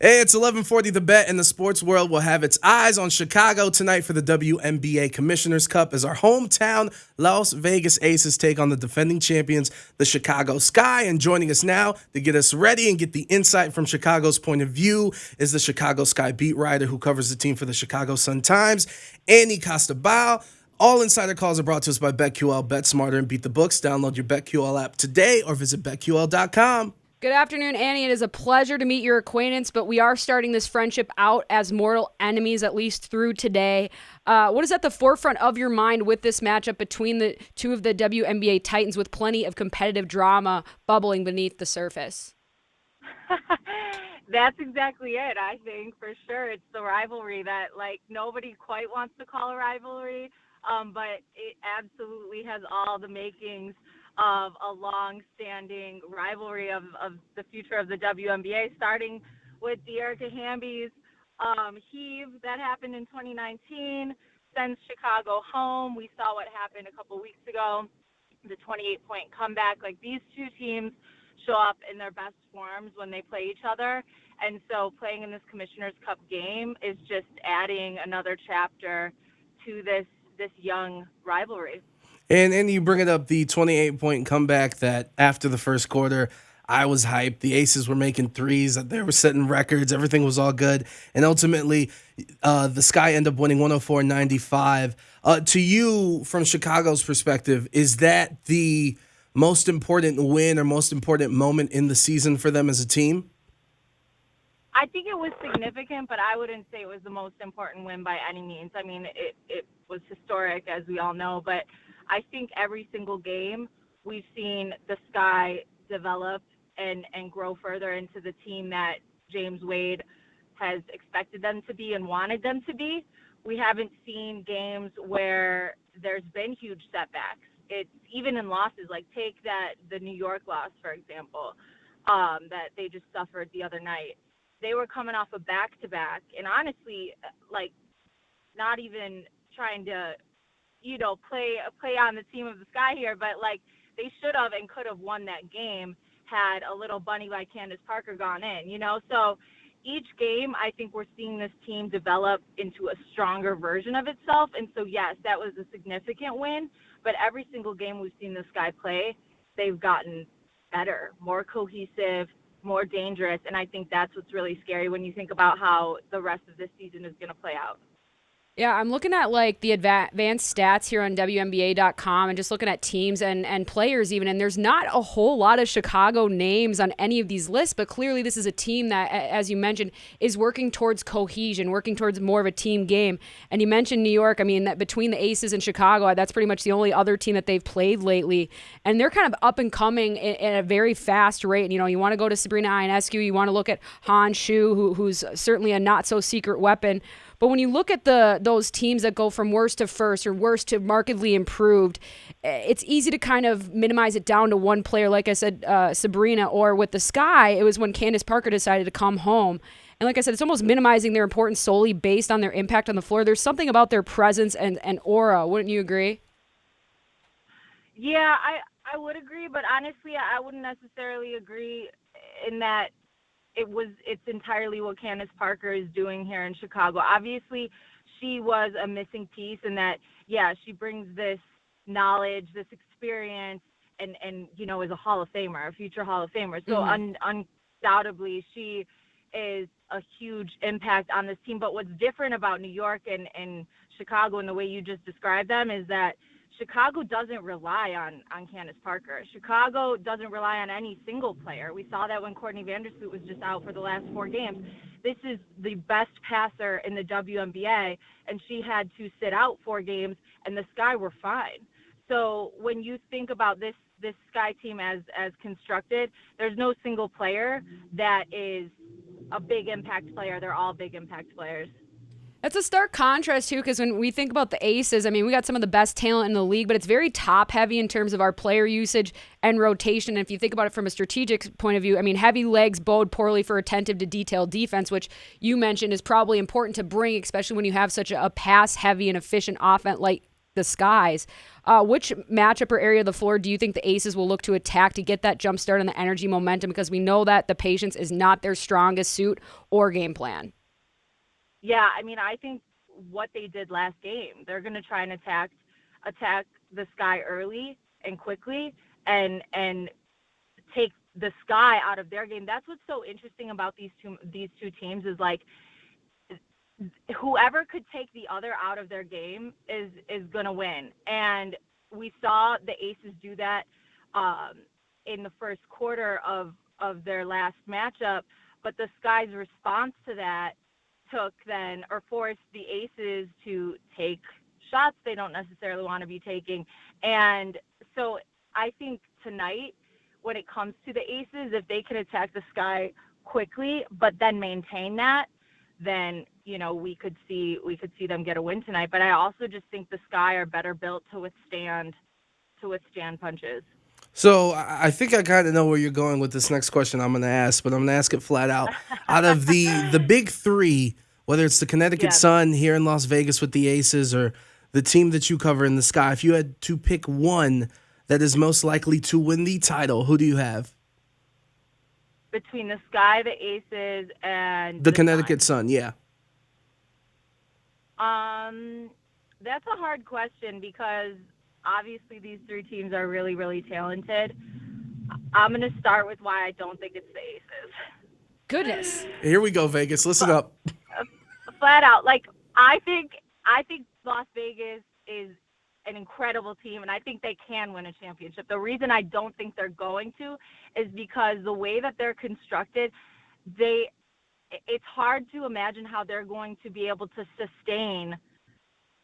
Hey, it's 11:40. The Bet in the sports world will have its eyes on Chicago tonight for the WNBA Commissioner's Cup as our hometown Las Vegas Aces take on the defending champions, the Chicago Sky. And joining us now to get us ready and get the insight from Chicago's point of view is the Chicago Sky beat writer who covers the team for the Chicago Sun-Times, Annie Costabile. All insider calls are brought to us by BetQL. Bet smarter and beat the books. Download your BetQL app today or visit BetQL.com. Good afternoon, Annie. It is a pleasure to meet your acquaintance, but we are starting this friendship out as mortal enemies, at least through today. What is at the forefront of your mind with this matchup between the two of the WNBA Titans with plenty of competitive drama bubbling beneath the surface? That's exactly it, I think, for sure. It's the rivalry that, nobody quite wants to call a rivalry, but it absolutely has all the makings of a long-standing rivalry of the future of the WNBA, starting with the Erica Hamby's heave that happened in 2019, sends Chicago home. We saw what happened a couple weeks ago, the 28-point comeback. These two teams show up in their best forms when they play each other, and so playing in this Commissioner's Cup game is just adding another chapter to this young rivalry. And you bring it up, the 28-point comeback that after the first quarter, I was hyped. The Aces were making threes. They were setting records. Everything was all good. And ultimately, the Sky ended up winning 104-95. To you, from Chicago's perspective, is that the most important win or most important moment in the season for them as a team? I think it was significant, but I wouldn't say it was the most important win by any means. I mean, it was historic, as we all know, but I think every single game we've seen the Sky develop and grow further into the team that James Wade has expected them to be and wanted them to be. We haven't seen games where there's been huge setbacks. It's even in losses, take the New York loss, for example, that they just suffered the other night. They were coming off a back-to-back, and honestly, not even trying to, play on the team of the Sky here, but they should have and could have won that game had a little bunny like Candace Parker gone in, So each game, I think we're seeing this team develop into a stronger version of itself. And so, yes, that was a significant win, but every single game we've seen the Sky play, they've gotten better, more cohesive, more dangerous. And I think that's what's really scary when you think about how the rest of this season is going to play out. Yeah, I'm looking at the advanced stats here on WNBA.com and just looking at teams and players even, and there's not a whole lot of Chicago names on any of these lists, but clearly this is a team that, as you mentioned, is working towards cohesion, working towards more of a team game. And you mentioned New York. I mean, that between the Aces and Chicago, that's pretty much the only other team that they've played lately, and they're kind of up and coming at a very fast rate. You want to go to Sabrina Ionescu, you want to look at Han Shu, who's certainly a not-so-secret weapon. But when you look at those teams that go from worst to first or worst to markedly improved, it's easy to kind of minimize it down to one player. Like I said, Sabrina, or with the Sky, it was when Candace Parker decided to come home. And like I said, it's almost minimizing their importance solely based on their impact on the floor. There's something about their presence and aura. Wouldn't you agree? Yeah, I would agree, but honestly, I wouldn't necessarily agree in that it's entirely what Candace Parker is doing here in Chicago. Obviously, she was a missing piece in that, yeah, she brings this knowledge, this experience, and is a Hall of Famer, a future Hall of Famer. So undoubtedly, she is a huge impact on this team. But what's different about New York and Chicago and the way you just described them is that Chicago doesn't rely on Candace Parker. Chicago doesn't rely on any single player. We saw that when Courtney Vandersloot was just out for the last 4 games. This is the best passer in the WNBA, and she had to sit out 4 games, and the Sky were fine. So when you think about this Sky team as constructed, there's no single player that is a big impact player. They're all big impact players. That's a stark contrast, too, because when we think about the Aces, I mean, we got some of the best talent in the league, but it's very top-heavy in terms of our player usage and rotation. And if you think about it from a strategic point of view, I mean, heavy legs bode poorly for attentive to detail defense, which you mentioned is probably important to bring, especially when you have such a pass-heavy and efficient offense like the Skies. Which matchup or area of the floor do you think the Aces will look to attack to get that jump start and the energy momentum? Because we know that the patience is not their strongest suit or game plan. Yeah, I mean, I think what they did last game, they're going to try and attack the Sky early and quickly and take the Sky out of their game. That's what's so interesting about these two teams is like whoever could take the other out of their game is going to win. And we saw the Aces do that in the first quarter of their last matchup, but the Sky's response to that forced the Aces to take shots they don't necessarily want to be taking. And so I think tonight, when it comes to the Aces, if they can attack the Sky quickly, but then maintain that, then, you know, we could see them get a win tonight. But I also just think the Sky are better built to withstand punches. So I think I kind of know where you're going with this next question I'm going to ask, but I'm going to ask it flat out. Out of the big three, whether it's the Connecticut Sun here in Las Vegas with the Aces or the team that you cover in the Sky, if you had to pick one that is most likely to win the title, who do you have? Between the Sky, the Aces, and the Connecticut Sun, yeah. That's a hard question because obviously these three teams are really, really talented. I'm going to start with why I don't think it's the Aces. Goodness. Here we go, Vegas. Listen up. Flat out. Like, I think Las Vegas is an incredible team, and I think they can win a championship. The reason I don't think they're going to is because the way that they're constructed, it's hard to imagine how they're going to be able to sustain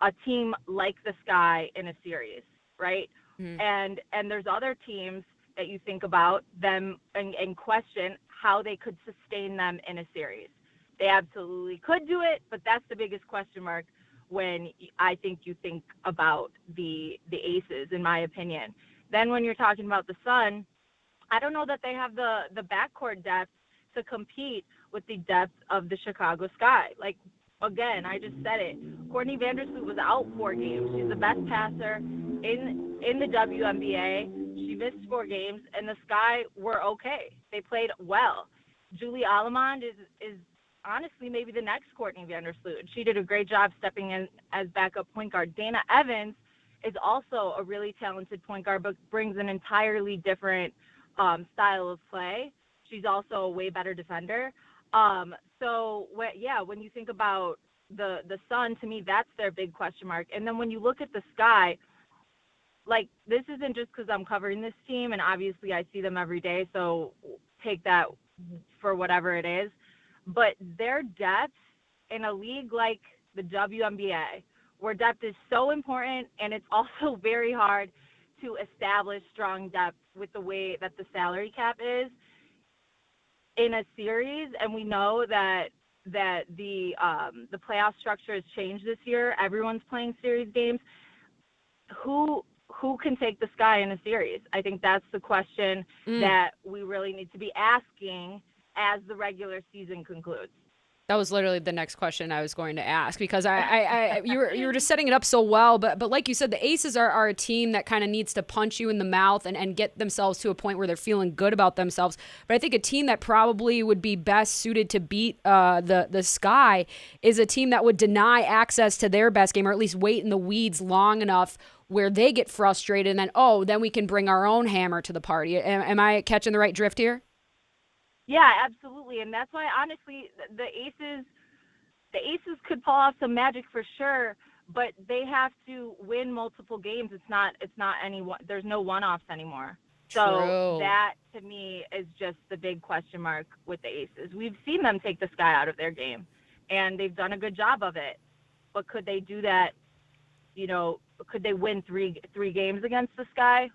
a team like the Sky in a series, right? Mm-hmm. And there's other teams that you think about them and question how they could sustain them in a series. They absolutely could do it, but that's the biggest question mark when I think you think about the Aces, in my opinion. Then when you're talking about the Sun, I don't know that they have the backcourt depth to compete with the depth of the Chicago Sky. Like, again, I just said it. Courtney Vandersloot was out 4 games. She's the best passer in the WNBA. She missed 4 games, and the Sky were okay. They played well. Julie Allemond is honestly maybe the next Courtney Vandersloot. She did a great job stepping in as backup point guard. Dana Evans is also a really talented point guard, but brings an entirely different style of play. She's also a way better defender. When you think about the Sun, to me, that's their big question mark. And then when you look at the Sky, like, this isn't just because I'm covering this team, and obviously I see them every day, so take that for whatever it is. But their depth in a league like the WNBA, where depth is so important and it's also very hard to establish strong depth with the way that the salary cap is in a series, and we know that the playoff structure has changed this year. Everyone's playing series games. Who can take the Sky in a series? I think that's the question that we really need to be asking as the regular season concludes. That was literally the next question I was going to ask, because you were just setting it up so well. But like you said, the Aces are a team that kind of needs to punch you in the mouth and get themselves to a point where they're feeling good about themselves. But I think a team that probably would be best suited to beat the Sky is a team that would deny access to their best game, or at least wait in the weeds long enough where they get frustrated, and then we can bring our own hammer to the party. Am I catching the right drift here? Yeah, absolutely. And that's why, honestly, the Aces could pull off some magic for sure, but they have to win multiple games. It's not there's no one-offs anymore. True. So that, to me, is just the big question mark with the Aces. We've seen them take the Sky out of their game, and they've done a good job of it. But could they do that? You know, could they win three games against the Sky?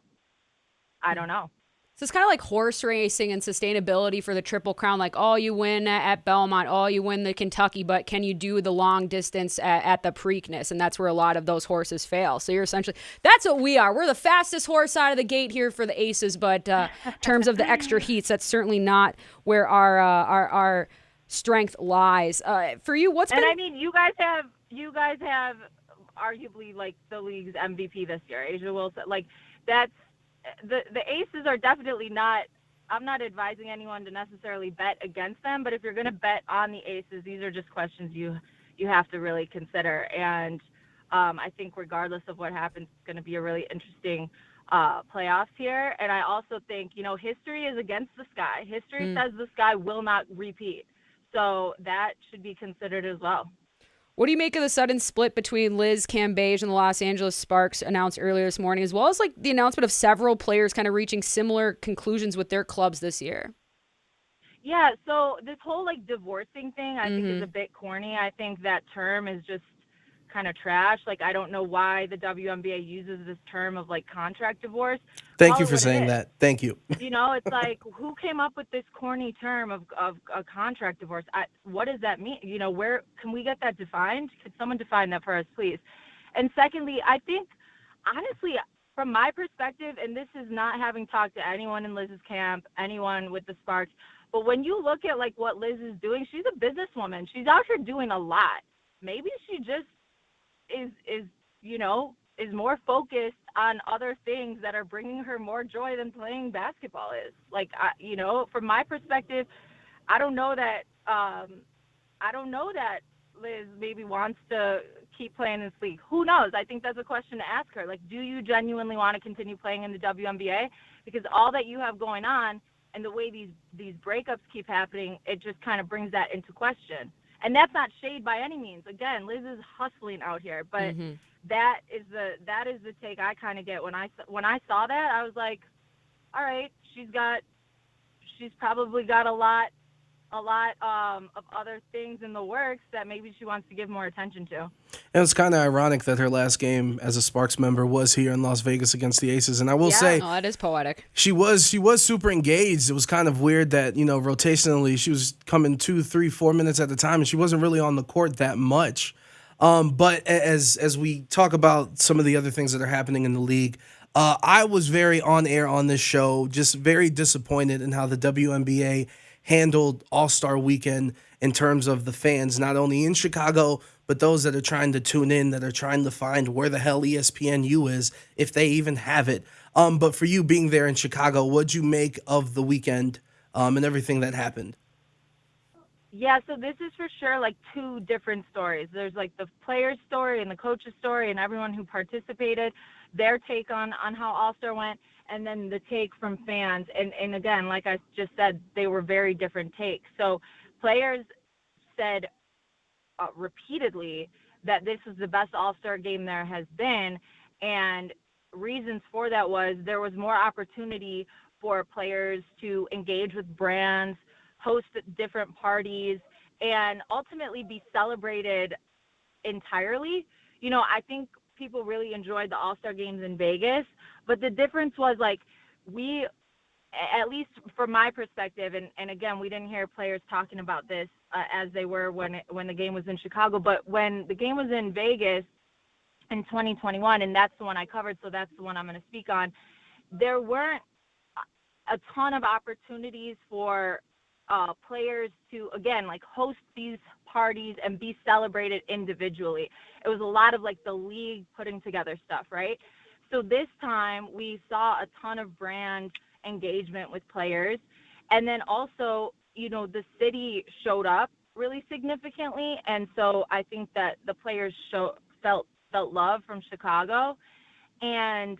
I don't know. So it's kind of like horse racing and sustainability for the Triple Crown. Like, you win at Belmont, you win the Kentucky, but can you do the long distance at the Preakness? And that's where a lot of those horses fail. So you're essentially, that's what we are. We're the fastest horse out of the gate here for the Aces, but in terms of the extra heats, that's certainly not where our strength lies. For you, what's been... And I mean, you guys have arguably like the league's MVP this year, Asia Wilson. Like that's the Aces are definitely not. I'm not advising anyone to necessarily bet against them, but if you're going to bet on the Aces, these are just questions you have to really consider. And I think regardless of what happens, it's going to be a really interesting playoffs here. And I also think, history is against the Sky. History says the Sky will not repeat. So that should be considered as well. What do you make of the sudden split between Liz Cambage and the Los Angeles Sparks announced earlier this morning, as well as like the announcement of several players kind of reaching similar conclusions with their clubs this year? Yeah, so this whole like divorcing thing I think is a bit corny. I think that term is just kind of trash. Like I don't know why the WNBA uses this term of like contract divorce. Thank you for saying that. Thank you. It's like who came up with this corny term of a contract divorce? What does that mean? Where can we get that defined? Could someone define that for us, please? And secondly, I think honestly, from my perspective, and this is not having talked to anyone in Liz's camp, anyone with the Sparks, but when you look at like what Liz is doing, she's a businesswoman. She's out here doing a lot. Maybe she just is more focused on other things that are bringing her more joy than playing basketball is. Like, from my perspective, I don't know that Liz maybe wants to keep playing in this league. Who knows? I think that's a question to ask her. Like, do you genuinely want to continue playing in the WNBA? Because all that you have going on and the way these breakups keep happening, it just kind of brings that into question. And that's not shade by any means. Again, Liz is hustling out here, but that is the take I kind of get when I saw that. I was like, all right, she's probably got a lot of other things in the works that maybe she wants to give more attention to. And it's kind of ironic that her last game as a Sparks member was here in Las Vegas against the Aces. And I will say, that is poetic. She was super engaged. It was kind of weird that, rotationally she was coming 2, 3, 4 minutes at a time, and she wasn't really on the court that much. But as we talk about some of the other things that are happening in the league, I was very on air on this show, just very disappointed in how the WNBA handled AllStar Weekend in terms of the fans, not only in Chicago, but those that are trying to tune in, that are trying to find where the hell ESPNU is, if they even have it. But for you being there in Chicago, what'd you make of the weekend and everything that happened? Yeah, so this is for sure like two different stories. There's like the player's story and the coach's story and everyone who participated, their take on how All-Star went, and then the take from fans. And again, like I just said, they were very different takes. So players said repeatedly that this was the best All-Star game there has been, and reasons for that was there was more opportunity for players to engage with brands, host different parties, and ultimately be celebrated entirely. I think people really enjoyed the All-Star games in Vegas, but the difference was like we, at least from my perspective, and again, we didn't hear players talking about this as they were when the game was in Chicago, but when the game was in Vegas in 2021, and that's the one I covered, so that's the one I'm going to speak on, there weren't a ton of opportunities for players to, again, like host these parties and be celebrated individually. It was a lot of like the league putting together stuff, right? So this time we saw a ton of brand engagement with players. And then also, the city showed up really significantly. And so I think that the players felt love from Chicago. And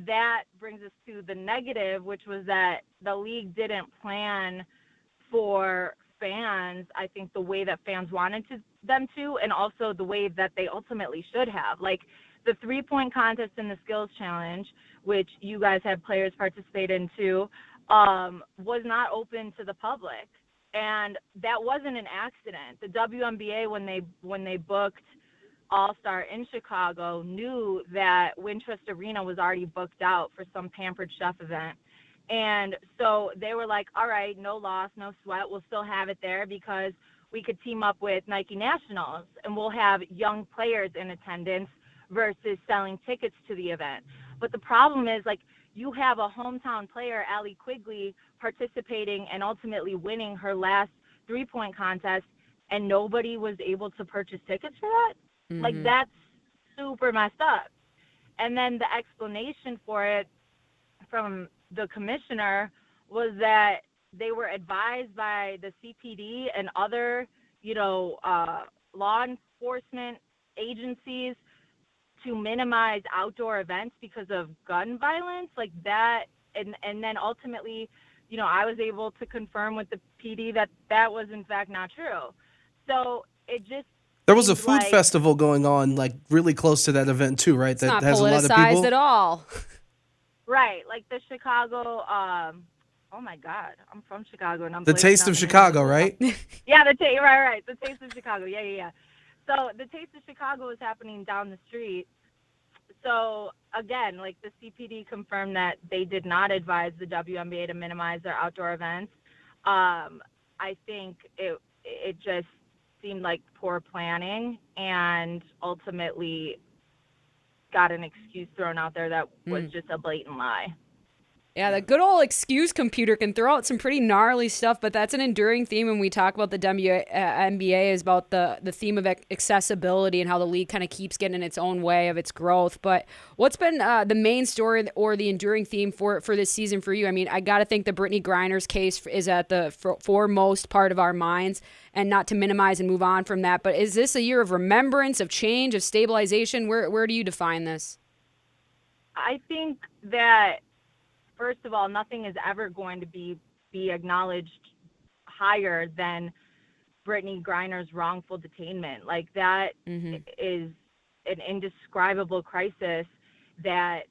that brings us to the negative, which was that the league didn't plan for fans, I think, the way that fans wanted them to, and also the way that they ultimately should have. Like the 3-point contest and the skills challenge, which you guys had players participate in too, was not open to the public. And that wasn't an accident. The WNBA, when they booked All-Star in Chicago, knew that Wintrust Arena was already booked out for some Pampered Chef event. And so they were like, all right, no loss, no sweat. We'll still have it there because we could team up with Nike Nationals and we'll have young players in attendance versus selling tickets to the event. But the problem is, like, you have a hometown player, Allie Quigley, participating and ultimately winning her last 3-point contest, and nobody was able to purchase tickets for that. Like, super messed up. And then the explanation for it from the commissioner was that they were advised by the CPD and other, law enforcement agencies to minimize outdoor events because of gun violence, like that. And then ultimately, I was able to confirm with the PD that that was in fact not true. So it just There was a seems food like, festival going on, like really close to that event too, right? It's That not has a lot of politicized people. at all. right, like the Chicago. Oh my God, I'm from Chicago and I'm The blanking Taste on of the name Chicago, the right? Yeah, right. The Taste of Chicago. Yeah. So the Taste of Chicago is happening down the street. So again, like the CPD confirmed that they did not advise the WNBA to minimize their outdoor events. I think it just seemed like poor planning, and ultimately got an excuse thrown out there that was just a blatant lie. Yeah, the good old excuse computer can throw out some pretty gnarly stuff, but that's an enduring theme when we talk about the WNBA is about the theme of accessibility and how the league kind of keeps getting in its own way of its growth. But what's been the main story or the enduring theme for this season for you? I mean, I got to think the Brittany Griner's case is at the foremost part of our minds, and not to minimize and move on from that. But is this a year of remembrance, of change, of stabilization? Where do you define this? I think that, first of all, nothing is ever going to be acknowledged higher than Brittany Griner's wrongful detainment. Like that is an indescribable crisis that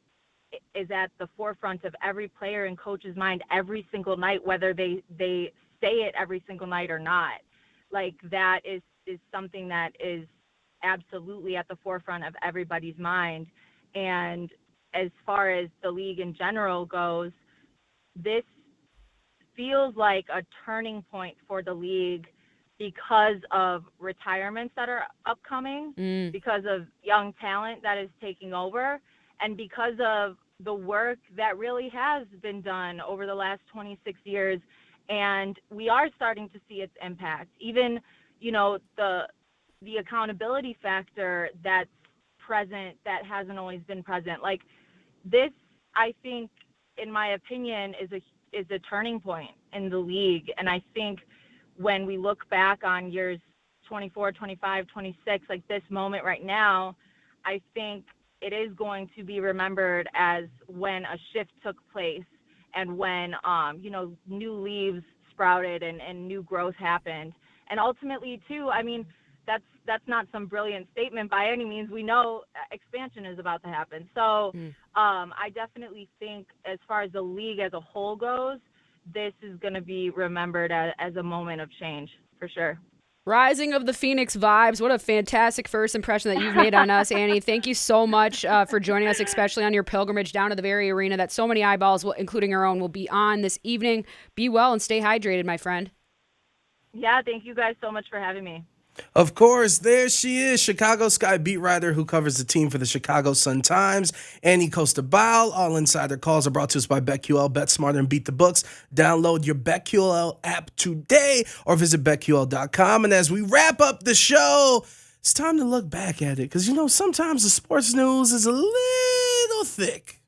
is at the forefront of every player and coach's mind every single night, whether they say it every single night or not. Like that is something that is absolutely at the forefront of everybody's mind. And as far as the league in general goes, this feels like a turning point for the league because of retirements that are upcoming, because of young talent that is taking over, and because of the work that really has been done over the last 26 years. And we are starting to see its impact. Even, the accountability factor that's present that hasn't always been present. Like, this, I think, in my opinion, is a turning point in the league. And I think when we look back on years 24, 25, 26, like this moment right now, I think it is going to be remembered as when a shift took place and when, new leaves sprouted and new growth happened. And ultimately, too, I mean, that's not some brilliant statement by any means. We know expansion is about to happen. So I definitely think as far as the league as a whole goes, this is going to be remembered as a moment of change for sure. Rising of the Phoenix vibes. What a fantastic first impression that you've made on us, Annie. Thank you so much for joining us, especially on your pilgrimage down to the very arena that so many eyeballs, including our own, will be on this evening. Be well and stay hydrated, my friend. Yeah, thank you guys so much for having me. Of course, there she is, Chicago Sky beat writer who covers the team for the Chicago Sun-Times, Annie Costabile. All insider calls are brought to us by BetQL. Bet smarter and beat the books. Download your BetQL app today or visit BetQL.com. And as we wrap up the show, it's time to look back at it because, sometimes the sports news is a little thick.